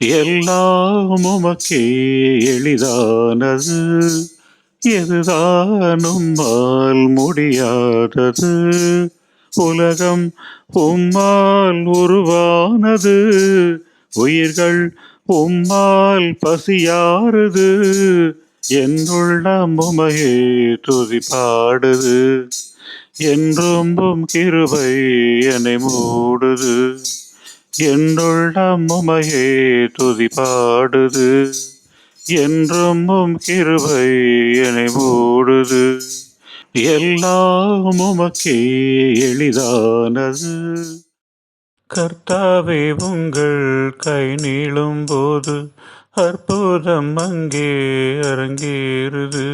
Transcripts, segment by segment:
எல்லாம் உமக்கே எளிதானது, எதுதான் உம்மால் முடியாதது. உலகம் உம்மால் உருவானது, உயிர்கள் உம்மால் பசியாறுது. என்னுள்ளம் உமையே துதி பாடுது, என்றும் உம் கிருபை என்னை மூடுது. என்னுள்ளம் உமையே துதி பாடுது, என்றும் உம் கிருபை என்னை மூடுது. எல்லாம் உமக்கே எளிதானது. கர்த்தாவே உங்கள் கை நீளும் போது அற்புதம் அங்கே அரங்கேறுது.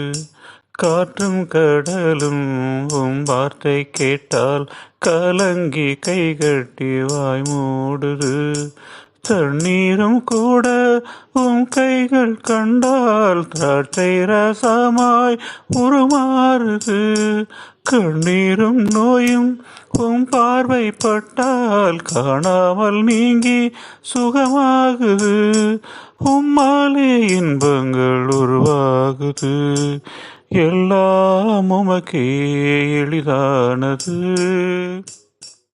காற்றும் கடலும் உம் வார்த்தை கேட்டால் கலங்கி கைகட்டி வாய் மூடுது. தண்ணீரும் கூட உம் கைகள் கண்டால் திராட்சை ரசமாய் உருமாறுது. கண்ணீரும் நோயும் உம் பார்வை பட்டால் காணாமல் நீங்கி சுகமாகுது. உம்மாலே இன்பங்கள் உருவாகுது, எல்லாம் உமக்கே எளிதானது.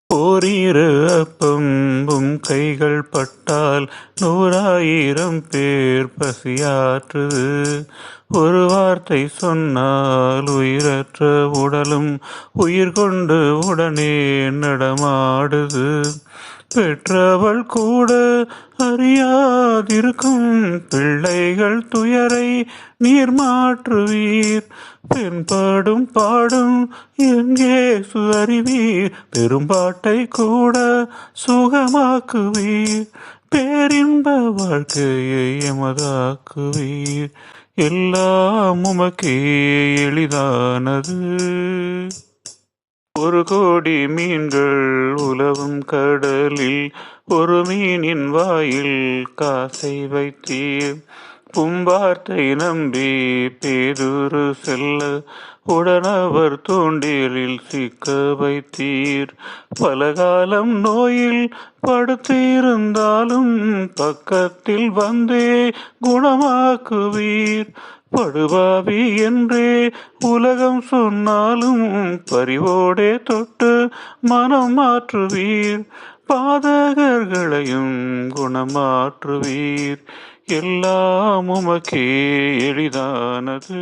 ஓரிரு அப்பம் உம் கைகள் பட்டால் 100,000 பேர் பசியாற்றுது. ஒரு வார்த்தை சொன்னால் உயிரற்ற உடலும் உயிர் கொண்டு உடனே நடமாடுது. பெற்றவள் கூட அறியாதிருக்கும் பிள்ளைகள் துயரை நீர் மாற்றுவீர். பெண்பாடும் பாடும் எங்கே அறிவீர், பெரும்பாட்டை கூட சுகமாக்குவீர். பேரின்ப வாழ்க்கையை எமதாக்குவீர், எல்லாம் உமக்கே எளிதானது. 1,000,000 மீன்கள் உலவும் கடலில் ஒரு மீனின் வாயில் காசை வைத்தீர். வார்த்தை நம்பி பேதுரு செல்ல உடனவர் தூண்டிலில் சிக்க வைத்தீர். பலகாலம் நோயில் படுத்திருந்தாலும் பக்கத்தில் வந்தே குணமாக்குவீர். படுபாவி என்றே உலகம் சொன்னாலும் பரிவோடே தொட்டு மனம் மாற்றுவீர். பாதகர்களையும் குணமாற்றுவீர், எல்லாம் உமக்கே எளிதானது.